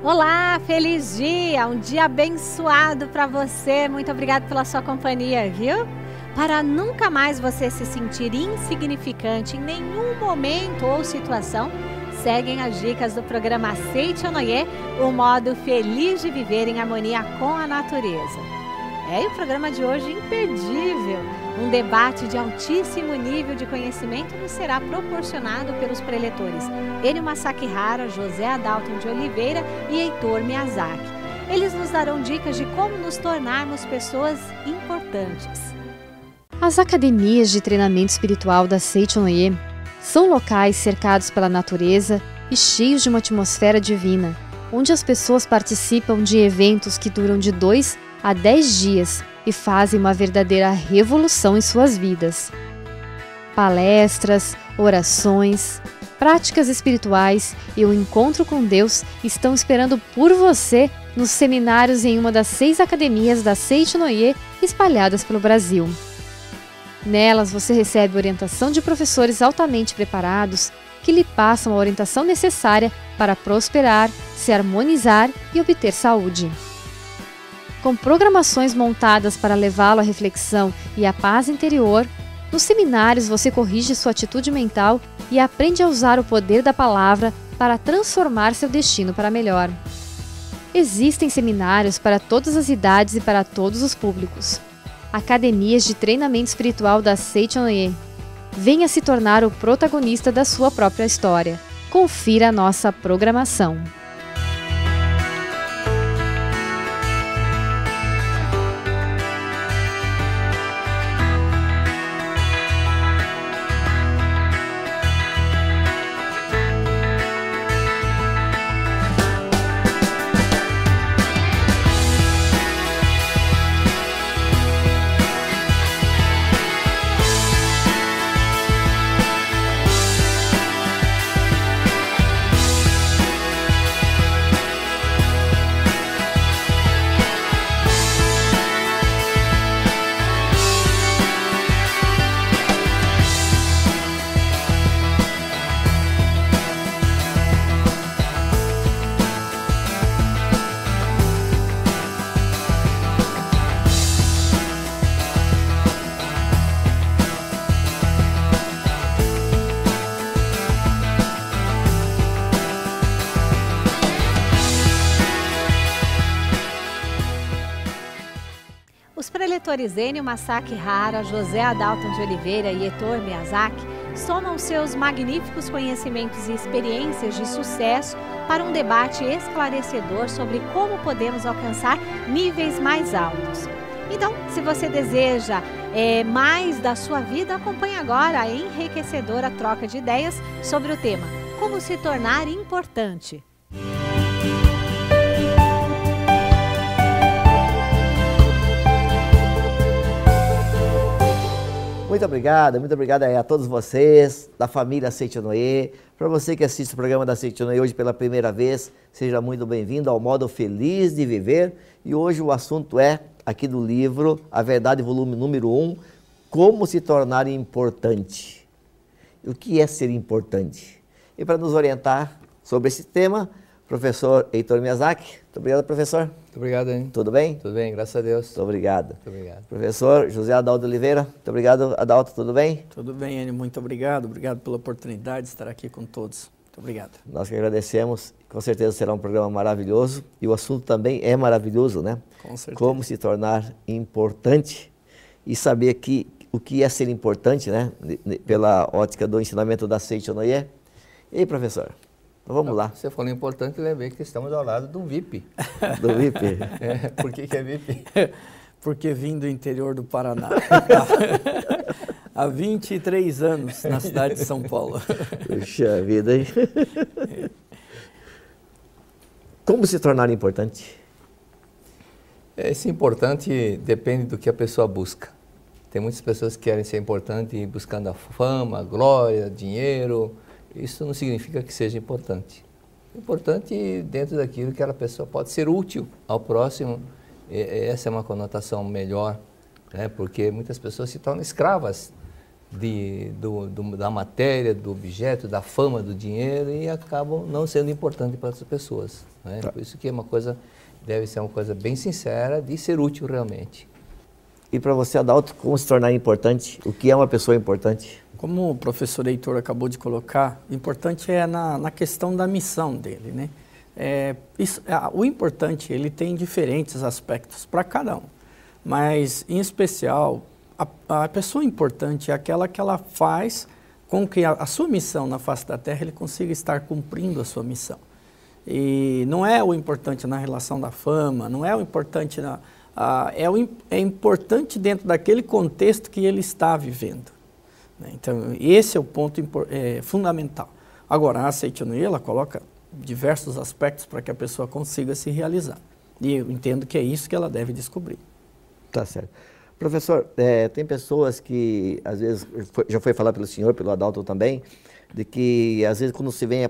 Olá, feliz dia, um dia abençoado para você. Muito obrigado pela sua companhia, viu? Para nunca mais você se sentir insignificante em nenhum momento ou situação, seguem as dicas do programa Aceite ou Noie, o modo feliz de viver em harmonia com a natureza. E o programa de hoje é imperdível. Um debate de altíssimo nível de conhecimento nos será proporcionado pelos preletores Enio Masaki Hara, José Adalton de Oliveira e Heitor Miyazaki. Eles nos darão dicas de como nos tornarmos pessoas importantes. As academias de treinamento espiritual da Aceite ou Noie são locais cercados pela natureza e cheios de uma atmosfera divina, onde as pessoas participam de eventos que duram de 2 a 10 dias e fazem uma verdadeira revolução em suas vidas. Palestras, orações, práticas espirituais e o encontro com Deus estão esperando por você nos seminários em uma das 6 academias da Aceite ou Noie espalhadas pelo Brasil. Nelas você recebe orientação de professores altamente preparados que lhe passam a orientação necessária para prosperar, se harmonizar e obter saúde. Com programações montadas para levá-lo à reflexão e à paz interior, nos seminários você corrige sua atitude mental e aprende a usar o poder da palavra para transformar seu destino para melhor. Existem seminários para todas as idades e para todos os públicos. Academias de treinamento espiritual da Aceite ou Noie. Venha se tornar o protagonista da sua própria história. Confira a nossa programação. Os preletores Enio Masaki Hara, José Adalton de Oliveira e Heitor Miyazaki somam seus magníficos conhecimentos e experiências de sucesso para um debate esclarecedor sobre como podemos alcançar níveis mais altos. Então, se você deseja mais da sua vida, acompanhe agora a enriquecedora troca de ideias sobre o tema Como se tornar importante. Muito obrigado a todos vocês, da família Aceite ou Noie. Para você que assiste o programa da Aceite ou Noie hoje pela primeira vez, seja muito bem-vindo ao modo feliz de viver. E hoje o assunto é, aqui do livro, A Verdade, volume número 1, Como se tornar importante. O que é ser importante? E para nos orientar sobre esse tema, professor Heitor Miyazaki. Muito obrigado, professor. Muito obrigado, hein? Tudo bem? Tudo bem, graças a Deus. Muito obrigado. Muito obrigado. Professor José Adalto Oliveira. Muito obrigado, Adalto. Tudo bem? Tudo bem, Enio. Muito obrigado. Obrigado pela oportunidade de estar aqui com todos. Muito obrigado. Nós que agradecemos. Com certeza será um programa maravilhoso. E o assunto também é maravilhoso, né? Com certeza. Como se tornar importante e saber que, o que é ser importante, né? Pela ótica do ensinamento da Aceite ou Noie. E aí, professor? Então vamos lá. Você falou importante, lembrei que estamos ao lado do VIP. Do VIP? Por que é VIP? Porque vim do interior do Paraná. Há 23 anos na cidade de São Paulo. Puxa vida, hein? Como se tornar importante? Esse importante depende do que a pessoa busca. Tem muitas pessoas que querem ser importante buscando a fama, a glória, dinheiro. Isso não significa que seja importante. Importante dentro daquilo que aquela pessoa pode ser útil ao próximo. Essa é uma conotação melhor, né? Porque muitas pessoas se tornam escravas da matéria, do objeto, da fama, do dinheiro e acabam não sendo importantes para outras pessoas. Né? Por isso que deve ser uma coisa bem sincera de ser útil realmente. E para você, Adalto, como se tornar importante? O que é uma pessoa importante? Como o professor Heitor acabou de colocar, o importante é na questão da missão dele, né? O importante, ele tem diferentes aspectos para cada um, mas em especial, a pessoa importante é aquela que ela faz com que a sua missão na face da Terra, ele consiga estar cumprindo a sua missão. E não é o importante na relação da fama, não é o importante é importante dentro daquele contexto que ele está vivendo. Então, esse é o ponto fundamental. Agora, a Seichonoye, ela coloca diversos aspectos para que a pessoa consiga se realizar. E eu entendo que é isso que ela deve descobrir. Tá certo. Professor, tem pessoas que, às vezes, já foi falado pelo senhor, pelo Adalto também, de que, às vezes, quando se vem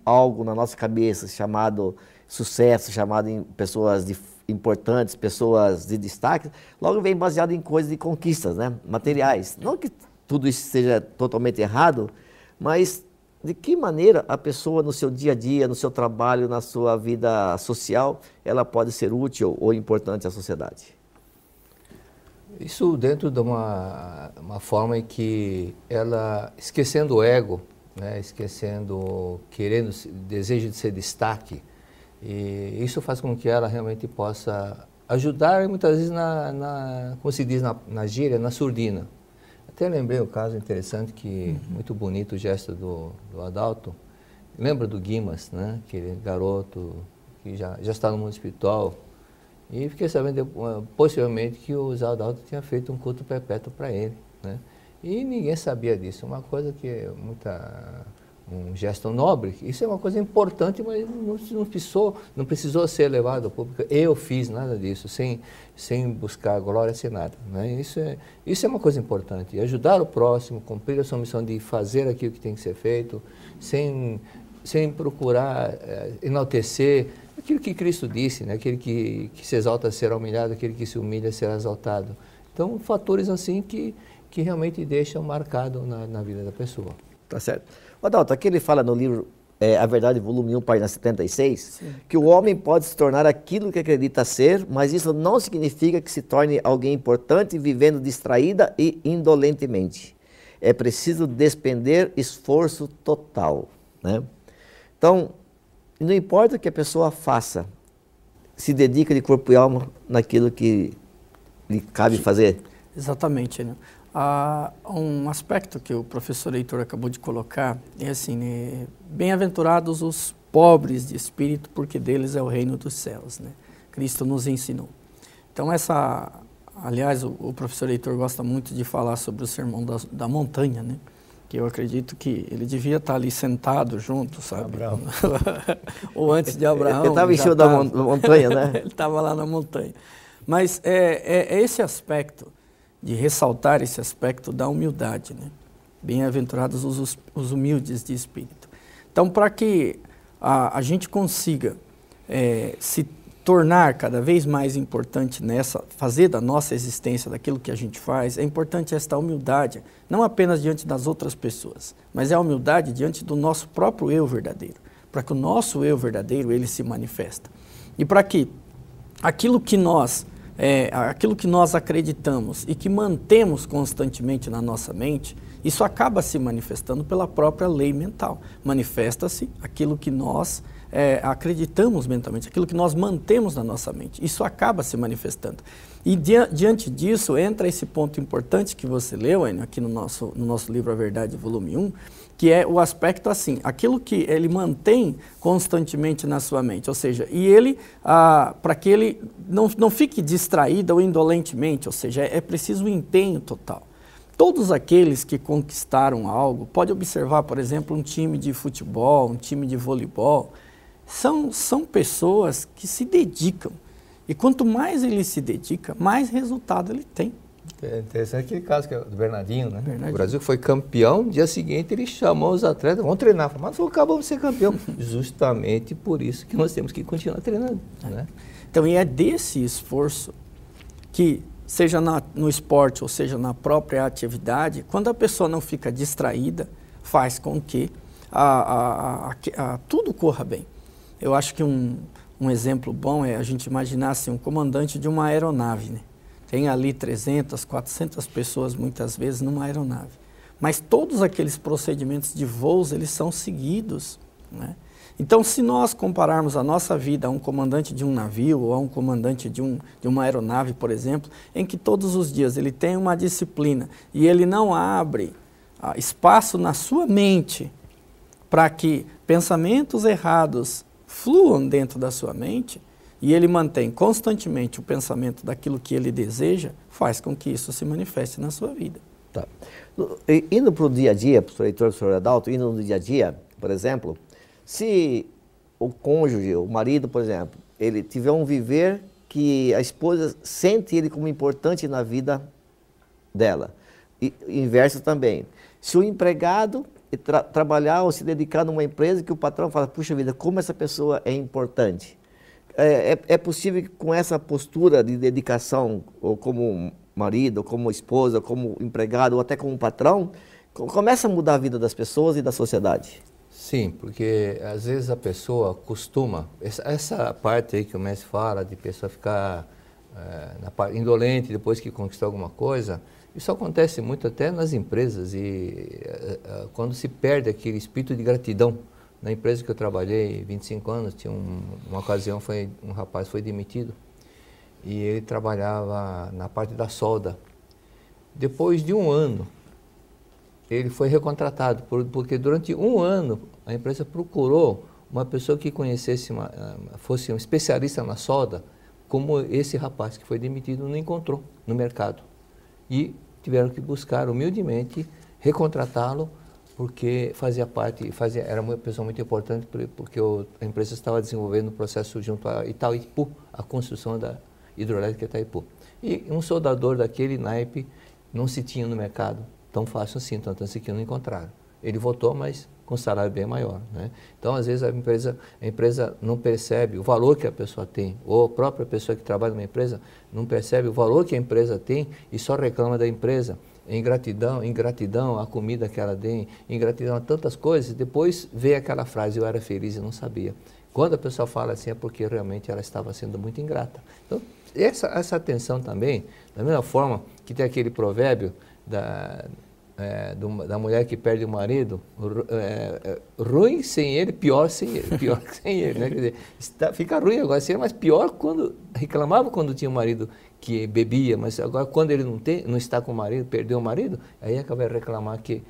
algo na nossa cabeça chamado sucesso, chamado em pessoas importantes, pessoas de destaque, logo vem baseado em coisas de conquistas, né? Materiais. Não que tudo isso seja totalmente errado, mas de que maneira a pessoa no seu dia a dia, no seu trabalho, na sua vida social, ela pode ser útil ou importante à sociedade? Isso dentro de uma forma em que ela, esquecendo o ego, né, desejo de ser destaque, e isso faz com que ela realmente possa ajudar, e muitas vezes, como se diz na gíria, na surdina. Até lembrei um caso interessante, muito bonito o gesto do Adalto. Lembra do Guimas, né? Aquele garoto que já está no mundo espiritual. E fiquei sabendo, possivelmente, que o Zé Adalto tinha feito um culto perpétuo para ele, né? E ninguém sabia disso. Uma coisa que é um gesto nobre. Isso é uma coisa importante, mas não precisou ser levado ao público. Eu fiz nada disso, sem buscar glória, sem nada, né? Isso é uma coisa importante. Ajudar o próximo, cumprir a sua missão de fazer aquilo que tem que ser feito, sem procurar enaltecer aquilo que Cristo disse, né? Aquele que se exalta será humilhado, aquele que se humilha será exaltado. Então, fatores assim que realmente deixam marcado na vida da pessoa. Tá certo. Adalto, aqui ele fala no livro A Verdade, volume 1, página 76, Sim. que o homem pode se tornar aquilo que acredita ser, mas isso não significa que se torne alguém importante vivendo distraída e indolentemente. É preciso despender esforço total, né? Então, não importa o que a pessoa faça, se dedica de corpo e alma naquilo que lhe cabe fazer. Exatamente, né? Um aspecto que o professor Heitor acabou de colocar é assim, né? Bem-aventurados os pobres de espírito, porque deles é o reino dos céus, né? Cristo nos ensinou. Então aliás, o professor Heitor gosta muito de falar sobre o sermão da montanha, né? Que eu acredito que ele devia estar ali sentado junto, sabe? Abraão. Ou antes de Abraão. Ele estava em cima da montanha, né? Ele estava lá na montanha. Mas é esse aspecto, de ressaltar esse aspecto da humildade, né? Bem-aventurados os humildes de espírito. Então, para que a gente consiga se tornar cada vez mais importante fazer da nossa existência, daquilo que a gente faz, é importante esta humildade, não apenas diante das outras pessoas, mas é a humildade diante do nosso próprio eu verdadeiro, para que o nosso eu verdadeiro, ele se manifesta. E para que aquilo que nós acreditamos e que mantemos constantemente na nossa mente, isso acaba se manifestando pela própria lei mental. Manifesta-se aquilo que nós acreditamos mentalmente, aquilo que nós mantemos na nossa mente. Isso acaba se manifestando. E diante disso, entra esse ponto importante que você leu, Enio, aqui no nosso livro A Verdade, volume 1, que é o aspecto assim, aquilo que ele mantém constantemente na sua mente, ou seja, e ele, para que ele não fique distraído ou indolentemente, ou seja, é preciso um empenho total. Todos aqueles que conquistaram algo, pode observar, por exemplo, um time de futebol, um time de voleibol, são pessoas que se dedicam. E quanto mais ele se dedica, mais resultado ele tem. É interessante aquele caso que é do Bernardinho, né? Bernardinho. O Brasil foi campeão, no dia seguinte ele chamou os atletas, vamos treinar, mas acabamos de ser campeão. Justamente por isso que nós temos que continuar treinando, né? Então, e é desse esforço que seja no esporte ou seja na própria atividade, quando a pessoa não fica distraída, faz com que tudo corra bem. Eu acho que um exemplo bom é a gente imaginar assim, um comandante de uma aeronave, né? Tem ali 300, 400 pessoas muitas vezes numa aeronave. Mas todos aqueles procedimentos de voos, eles são seguidos, né? Então, se nós compararmos a nossa vida a um comandante de um navio ou a um comandante de uma aeronave, por exemplo, em que todos os dias ele tem uma disciplina e ele não abre espaço na sua mente para que pensamentos errados fluam dentro da sua mente, e ele mantém constantemente o pensamento daquilo que ele deseja, faz com que isso se manifeste na sua vida. Tá. Indo para o dia a dia, professor Heitor, professor Adalto, indo no dia a dia, por exemplo, se o cônjuge, o marido, por exemplo, ele tiver um viver que a esposa sente ele como importante na vida dela, e inverso também. Se o empregado trabalhar ou se dedicar numa empresa que o patrão fala, puxa vida, como essa pessoa é importante. É possível que com essa postura de dedicação, ou como marido, ou como esposa, ou como empregado, ou até como patrão, começa a mudar a vida das pessoas e da sociedade? Sim, porque às vezes a pessoa costuma, essa parte aí que o mestre fala, de pessoa ficar indolente depois que conquistou alguma coisa, isso acontece muito até nas empresas e quando se perde aquele espírito de gratidão. Na empresa que eu trabalhei 25 anos, tinha uma ocasião, um rapaz foi demitido e ele trabalhava na parte da solda. Depois de um ano, ele foi recontratado, porque durante um ano a empresa procurou uma pessoa que conhecesse, fosse um especialista na solda, como esse rapaz que foi demitido não encontrou no mercado. E tiveram que buscar humildemente recontratá-lo, porque era uma pessoa muito importante, porque a empresa estava desenvolvendo um processo junto a Itaipu, a construção da hidrelétrica Itaipu. E um soldador daquele naipe não se tinha no mercado tão fácil assim, tanto assim que não encontraram. Ele voltou, mas com salário bem maior, né? Então, às vezes, a empresa não percebe o valor que a pessoa tem, ou a própria pessoa que trabalha numa empresa não percebe o valor que a empresa tem e só reclama da empresa. Ingratidão à comida que ela tem, ingratidão a tantas coisas, depois vê aquela frase, eu era feliz e não sabia. Quando a pessoa fala assim é porque realmente ela estava sendo muito ingrata. Então, essa atenção também, da mesma forma que tem aquele provérbio da mulher que perde o marido, ruim sem ele, pior sem ele, né? Quer dizer, fica ruim agora, seria mais pior quando reclamava quando tinha um marido que bebia, mas agora quando ele não está com o marido, perdeu o marido, aí acaba de reclamar que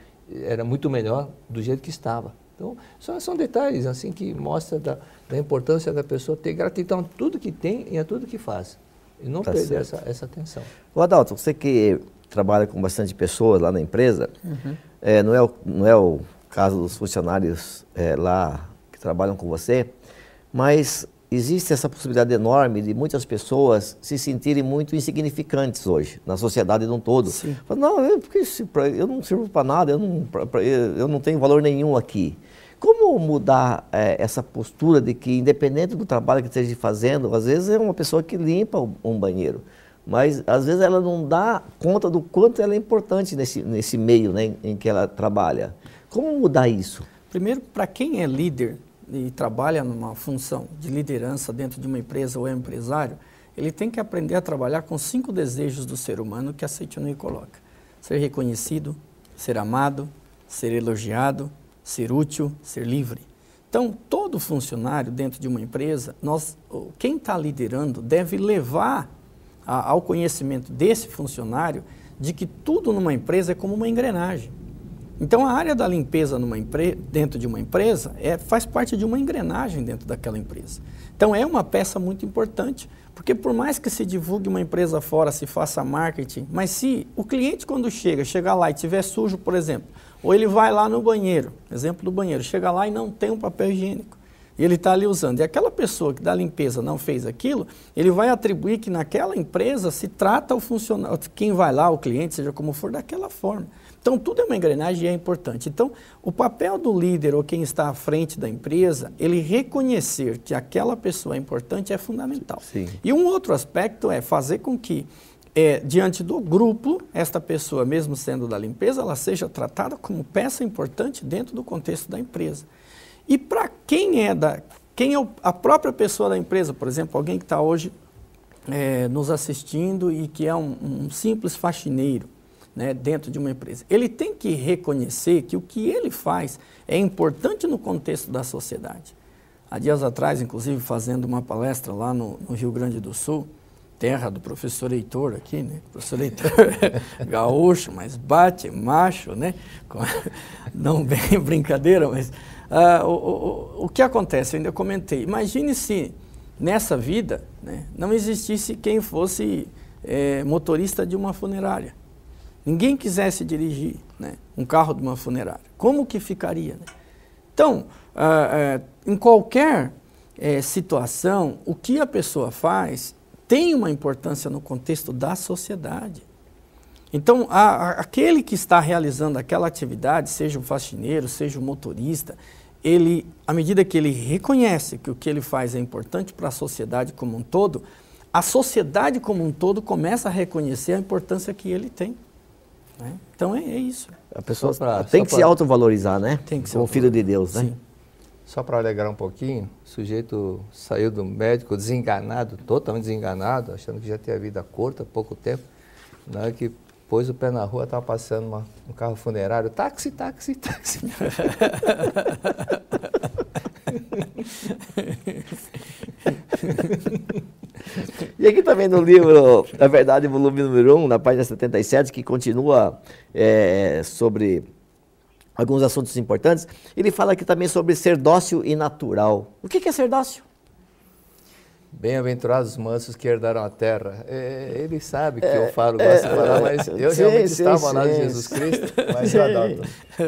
era muito melhor do jeito que estava. Então, são detalhes assim que mostram da importância da pessoa ter gratidão a tudo que tem e a tudo que faz. E não perder essa atenção. O Adalto, você que trabalha com bastante pessoas lá na empresa, não é o caso dos funcionários lá que trabalham com você, mas existe essa possibilidade enorme de muitas pessoas se sentirem muito insignificantes hoje, na sociedade de um todo. Não, eu não sirvo para nada, eu não tenho valor nenhum aqui. Como mudar essa postura de que, independente do trabalho que esteja fazendo, às vezes é uma pessoa que limpa um banheiro, mas às vezes ela não dá conta do quanto ela é importante nesse meio, né, em que ela trabalha. Como mudar isso? Primeiro, para quem é líder e trabalha numa função de liderança dentro de uma empresa ou é empresário, ele tem que aprender a trabalhar com 5 desejos do ser humano que a Seitonui coloca. Ser reconhecido, ser amado, ser elogiado, ser útil, ser livre. Então, todo funcionário dentro de uma empresa, quem está liderando deve levar ao conhecimento desse funcionário de que tudo numa empresa é como uma engrenagem. Então, a área da limpeza dentro de uma empresa faz parte de uma engrenagem dentro daquela empresa. Então, é uma peça muito importante, porque por mais que se divulgue uma empresa fora, se faça marketing, mas se o cliente quando chega lá e estiver sujo, por exemplo, ou ele vai lá no banheiro, exemplo do banheiro, chega lá e não tem um papel higiênico, e ele está ali usando, e aquela pessoa que da limpeza não fez aquilo, ele vai atribuir que naquela empresa se trata o funcionário, quem vai lá, o cliente, seja como for, daquela forma. Então, tudo é uma engrenagem e é importante. Então, o papel do líder ou quem está à frente da empresa, ele reconhecer que aquela pessoa é importante é fundamental. Sim. E um outro aspecto é fazer com que diante do grupo, esta pessoa, mesmo sendo da limpeza, ela seja tratada como peça importante dentro do contexto da empresa. E para quem é a própria pessoa da empresa, por exemplo, alguém que está hoje nos assistindo e que é um simples faxineiro, né, dentro de uma empresa, ele tem que reconhecer que o que ele faz é importante no contexto da sociedade. Há dias atrás, inclusive, fazendo uma palestra lá no Rio Grande do Sul, terra do professor Heitor aqui, né? O professor Heitor é gaúcho, mas bate, macho, né? Não bem brincadeira, mas o que acontece? Eu ainda comentei. Imagine se nessa vida, né, não existisse quem fosse motorista de uma funerária. Ninguém quisesse dirigir, né, um carro de uma funerária. Como que ficaria? Né? Então, em qualquer situação, o que a pessoa faz tem uma importância no contexto da sociedade. Então, aquele que está realizando aquela atividade, seja o faxineiro, seja o motorista, à medida que ele reconhece que o que ele faz é importante para a sociedade como um todo, a sociedade como um todo começa a reconhecer a importância que ele tem. Né? Então, é isso. A pessoa tem que se autovalorizar, né? Tem que ser como filho de Deus, né? Sim. Só para alegrar um pouquinho, o sujeito saiu do médico desenganado, totalmente desenganado, achando que já tinha vida curta, pouco tempo. Na hora que pôs o pé na rua, estava passando um carro funerário, táxi, táxi, táxi. E aqui também no livro, na verdade, volume número 1, na página 77, que continua sobre alguns assuntos importantes, ele fala aqui também sobre ser dócil e natural. O que é ser dócil? Bem-aventurados os mansos que herdaram a terra. Ele sabe que eu falo, gosto de falar, mas eu realmente estava lá de Jesus Cristo, mas eu adoro.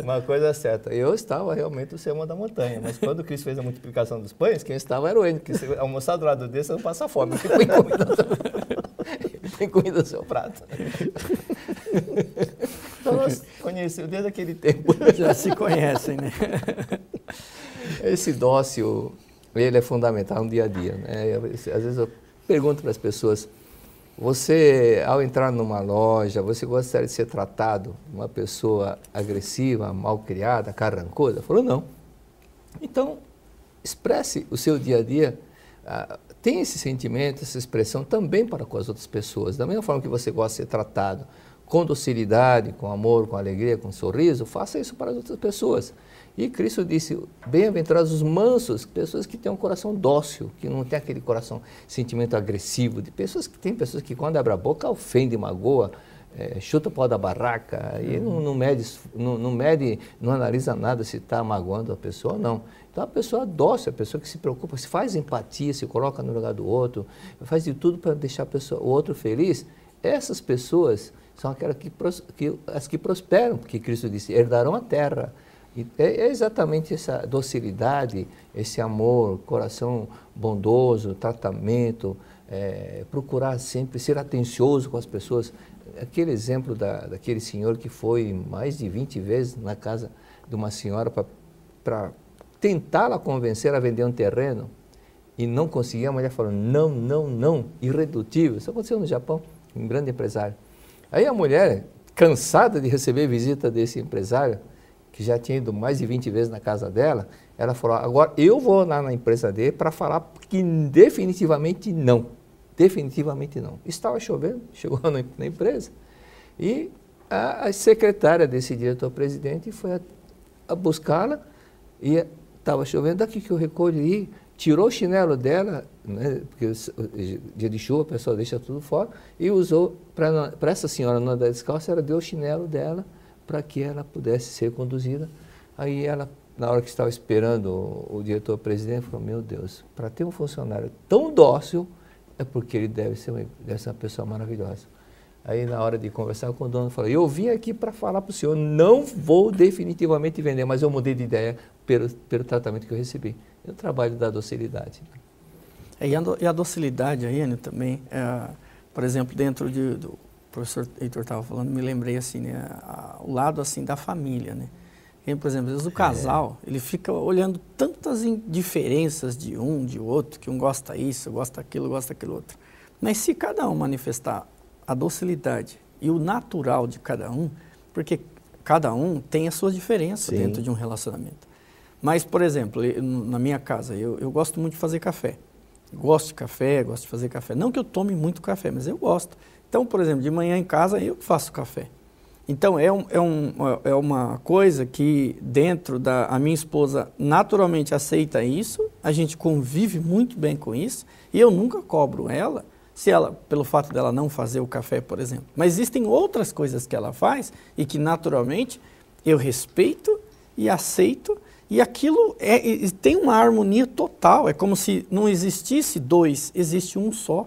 Uma coisa é certa, eu estava realmente no Sermão da Montanha, mas quando Cristo fez a multiplicação dos pães, quem estava era o Enio, que se almoçar do lado desse, você não passa fome, porque põe comida no seu prato. Então nós conhecemos desde aquele tempo. Já se conhecem, né? Esse dócil, ele é fundamental no dia a dia, né? Às vezes eu pergunto para as pessoas, você, ao entrar numa loja, você gostaria de ser tratado uma pessoa agressiva, mal criada, carrancuda? Falou, não. Então, expresse o seu dia a dia, tem esse sentimento, essa expressão também para com as outras pessoas. Da mesma forma que você gosta de ser tratado com docilidade, com amor, com alegria, com sorriso, faça isso para as outras pessoas. E Cristo disse, bem-aventurados os mansos, pessoas que têm um coração dócil, que não tem aquele coração, sentimento agressivo, de pessoas que quando abre a boca ofende, magoa, chuta o pau da barraca, e não mede, não analisa nada se está magoando a pessoa, não. Então a pessoa dócil, a pessoa que se preocupa, se faz empatia, se coloca no lugar do outro, faz de tudo para deixar o outro feliz, essas pessoas são aquelas as que prosperam, porque Cristo disse, herdarão a terra. E é exatamente essa docilidade, esse amor, coração bondoso, tratamento, procurar sempre ser atencioso com as pessoas. Aquele exemplo daquele senhor que foi mais de 20 vezes na casa de uma senhora para tentá-la convencer a vender um terreno e não conseguia, a mulher falou, não, não, não, irredutível. Isso aconteceu no Japão, um grande empresário. Aí a mulher, cansada de receber visita desse empresário, que já tinha ido mais de 20 vezes na casa dela, ela falou, agora eu vou lá na empresa dele para falar que definitivamente não. Definitivamente não. Estava chovendo, chegou na empresa e a secretária desse diretor-presidente foi a buscá-la e estava chovendo, daqui que eu recolhi, tirou o chinelo dela, né, porque dia de chuva a pessoa deixa tudo fora, e usou, para essa senhora não andar descalça, ela deu o chinelo dela para que ela pudesse ser conduzida. Aí ela, na hora que estava esperando o diretor-presidente, falou, meu Deus, para ter um funcionário tão dócil, é porque ele deve ser uma pessoa maravilhosa. Aí na hora de conversar com o dono, falou, eu vim aqui para falar para o senhor, não vou definitivamente vender, mas eu mudei de ideia pelo tratamento que eu recebi. É o trabalho da docilidade. E a docilidade aí, Enio, também, por exemplo, dentro do professor Heitor estava falando, me lembrei assim, né, o lado assim da família, né? E, por exemplo, às vezes o casal, ele fica olhando tantas diferenças de um, de outro, que um gosta isso, gosta aquilo outro. Mas se cada um manifestar a docilidade e o natural de cada um, porque cada um tem a sua diferença dentro de um relacionamento. Mas, por exemplo, na minha casa, eu gosto muito de fazer café. Gosto de café, gosto de fazer café. Não que eu tome muito café, mas eu gosto. Então, por exemplo, de manhã em casa eu faço café. Então, é uma coisa que dentro a minha esposa naturalmente aceita isso, a gente convive muito bem com isso, e eu nunca cobro ela, pelo fato dela não fazer o café, por exemplo. Mas existem outras coisas que ela faz e que naturalmente eu respeito e aceito, e aquilo tem uma harmonia total, é como se não existisse dois, existe um só.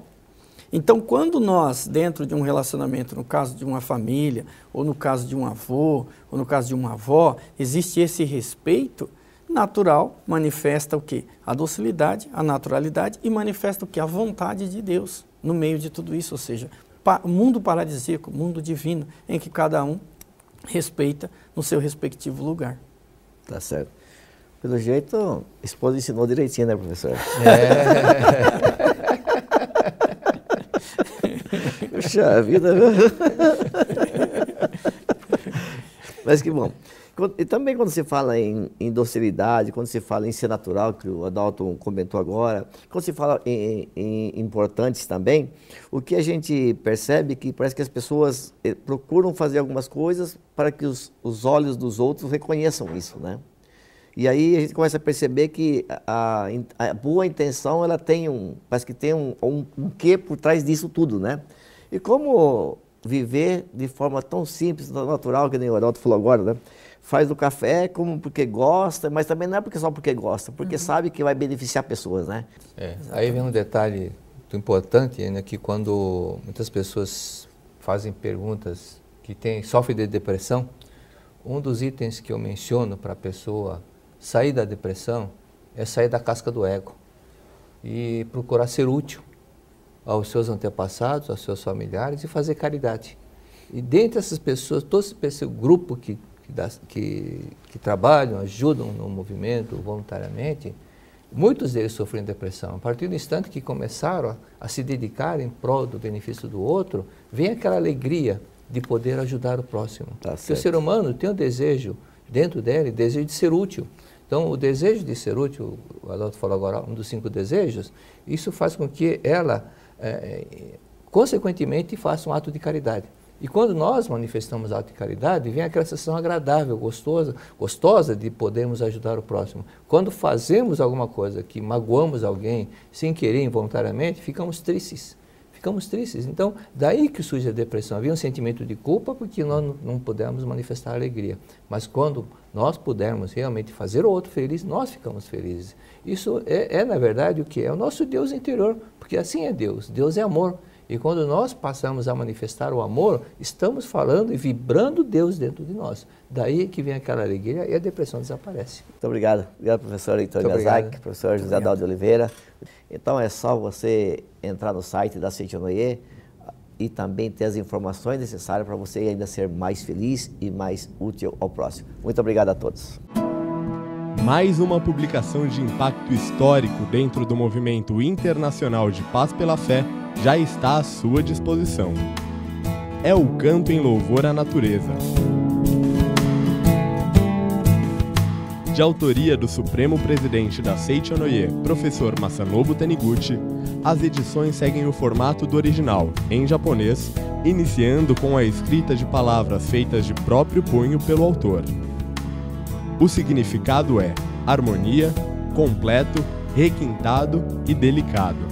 Então, quando nós, dentro de um relacionamento, no caso de uma família, ou no caso de um avô, ou no caso de uma avó, existe esse respeito natural, manifesta o quê? A docilidade, a naturalidade e manifesta o quê? A vontade de Deus no meio de tudo isso, ou seja, mundo paradisíaco, mundo divino, em que cada um respeita no seu respectivo lugar. Tá certo. Pelo jeito, a esposa ensinou direitinho, né, professor? Puxa vida, viu? Mas que bom. E também quando se fala em docilidade, quando se fala em ser natural, que o Adalto comentou agora, quando se fala em importantes também, o que a gente percebe é que parece que as pessoas procuram fazer algumas coisas para que os olhos dos outros reconheçam isso, né? E aí a gente começa a perceber que a boa intenção, ela tem parece que tem um quê por trás disso tudo, né? E como viver de forma tão simples, tão natural, que nem o Adalto falou agora, né? Faz o café como porque gosta, mas também não é só porque gosta, porque sabe que vai beneficiar pessoas, né? Aí vem um detalhe muito importante, né, que quando muitas pessoas fazem perguntas que sofrem de depressão, um dos itens que eu menciono para a pessoa sair da depressão é sair da casca do ego e procurar ser útil aos seus antepassados, aos seus familiares e fazer caridade. E dentre essas pessoas, todo esse grupo que trabalham, ajudam no movimento voluntariamente, muitos deles sofrem depressão. A partir do instante que começaram a se dedicar em prol do benefício do outro, vem aquela alegria de poder ajudar o próximo. Porque o ser humano tem um desejo dentro dele, desejo de ser útil. Então, o desejo de ser útil, o Adalto falou agora, um dos 5 desejos, isso faz com que ela, consequentemente, faça um ato de caridade. E quando nós manifestamos ato de caridade, vem aquela sensação agradável, gostosa de podermos ajudar o próximo. Quando fazemos alguma coisa que magoamos alguém, sem querer, involuntariamente, ficamos tristes. Então, daí que surge a depressão. Havia um sentimento de culpa porque nós não pudemos manifestar alegria. Mas quando nós pudermos realmente fazer o outro feliz, nós ficamos felizes. Isso na verdade, o que é? O nosso Deus interior, porque assim é Deus. Deus é amor. E quando nós passamos a manifestar o amor, estamos falando e vibrando Deus dentro de nós. Daí que vem aquela alegria e a depressão desaparece. Muito obrigado. Obrigado, professor Heitor Miyazaki, professor José Adalto de Oliveira. Então é só você entrar no site da Seitonoye e também ter as informações necessárias para você ainda ser mais feliz e mais útil ao próximo. Muito obrigado a todos. Mais uma publicação de impacto histórico dentro do movimento internacional de Paz pela Fé já está à sua disposição. É o Canto em Louvor à Natureza. De autoria do Supremo Presidente da Seitonoye, professor Masanobu Taniguchi, as edições seguem o formato do original, em japonês, iniciando com a escrita de palavras feitas de próprio punho pelo autor. O significado é harmonia, completo, requintado e delicado.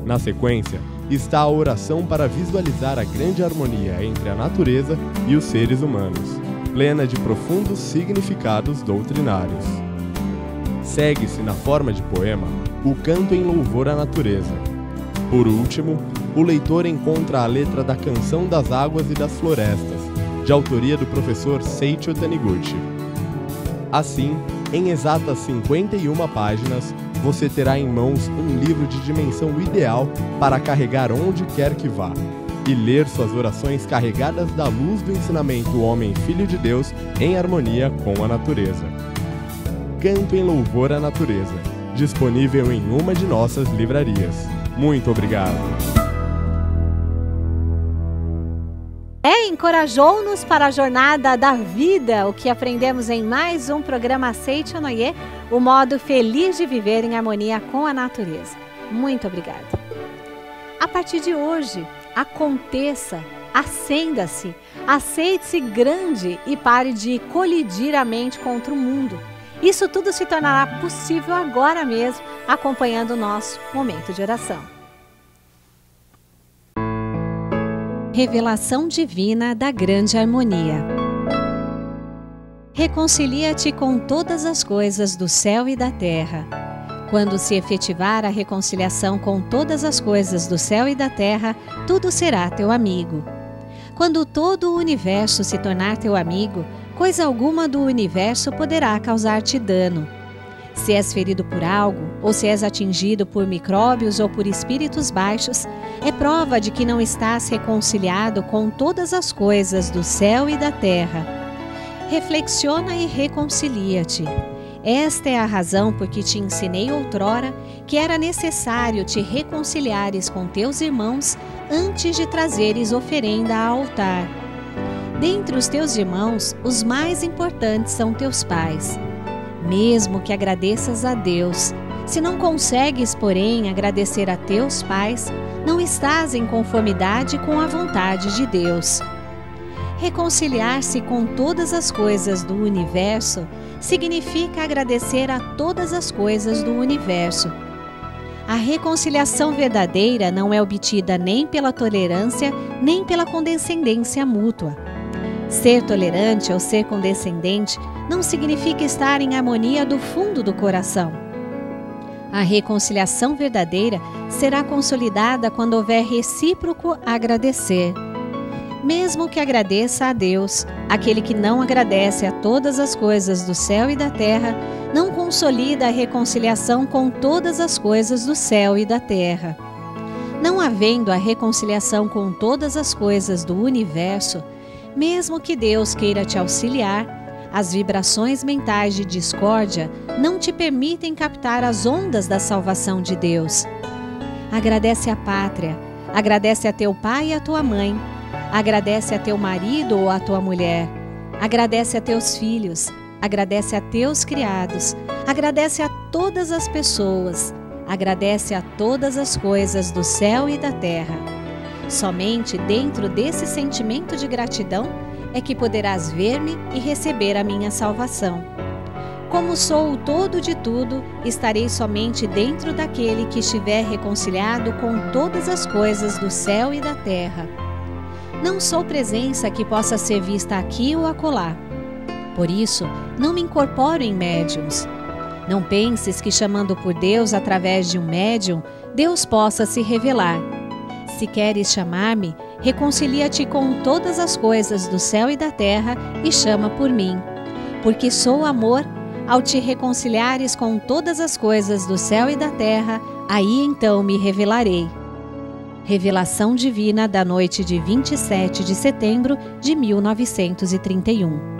Na sequência, está a oração para visualizar a grande harmonia entre a natureza e os seres humanos, plena de profundos significados doutrinários. Segue-se na forma de poema o Canto em Louvor à Natureza. Por último, o leitor encontra a letra da Canção das Águas e das Florestas, de autoria do professor Seicho Taniguchi. Assim, em exatas 51 páginas, você terá em mãos um livro de dimensão ideal para carregar onde quer que vá e ler suas orações carregadas da luz do ensinamento Homem Filho de Deus em harmonia com a natureza. Canto em Louvor à Natureza, disponível em uma de nossas livrarias. Muito obrigado! encorajou-nos para a jornada da vida, o que aprendemos em mais um programa Seichonoye, o modo feliz de viver em harmonia com a natureza. Muito obrigada. A partir de hoje, aconteça, acenda-se, aceite-se grande e pare de colidir a mente contra o mundo. Isso tudo se tornará possível agora mesmo, acompanhando o nosso momento de oração. Revelação divina da grande harmonia. Reconcilia-te com todas as coisas do céu e da terra. Quando se efetivar a reconciliação com todas as coisas do céu e da terra, tudo será teu amigo. Quando todo o universo se tornar teu amigo, coisa alguma do universo poderá causar-te dano. Se és ferido por algo, ou se és atingido por micróbios ou por espíritos baixos, é prova de que não estás reconciliado com todas as coisas do céu e da terra. Reflexiona e reconcilia-te. Esta é a razão por que te ensinei outrora que era necessário te reconciliares com teus irmãos antes de trazeres oferenda ao altar. Dentre os teus irmãos, os mais importantes são teus pais. Mesmo que agradeças a Deus, se não consegues, porém, agradecer a teus pais, não estás em conformidade com a vontade de Deus. Reconciliar-se com todas as coisas do universo significa agradecer a todas as coisas do universo. A reconciliação verdadeira não é obtida nem pela tolerância, nem pela condescendência mútua. Ser tolerante ou ser condescendente não significa estar em harmonia do fundo do coração. A reconciliação verdadeira será consolidada quando houver recíproco agradecer. Mesmo que agradeça a Deus, aquele que não agradece a todas as coisas do céu e da terra, não consolida a reconciliação com todas as coisas do céu e da terra. Não havendo a reconciliação com todas as coisas do universo, mesmo que Deus queira te auxiliar, as vibrações mentais de discórdia não te permitem captar as ondas da salvação de Deus. Agradece a pátria, agradece a teu pai e a tua mãe, agradece a teu marido ou a tua mulher, agradece a teus filhos, agradece a teus criados, agradece a todas as pessoas, agradece a todas as coisas do céu e da terra. Somente dentro desse sentimento de gratidão é que poderás ver-me e receber a minha salvação. Como sou o todo de tudo, estarei somente dentro daquele que estiver reconciliado com todas as coisas do céu e da terra. Não sou presença que possa ser vista aqui ou acolá. Por isso, não me incorporo em médiuns. Não penses que chamando por Deus através de um médium, Deus possa se revelar. Se queres chamar-me, reconcilia-te com todas as coisas do céu e da terra e chama por mim. Porque sou amor, ao te reconciliares com todas as coisas do céu e da terra, aí então me revelarei. Revelação divina da noite de 27 de setembro de 1931.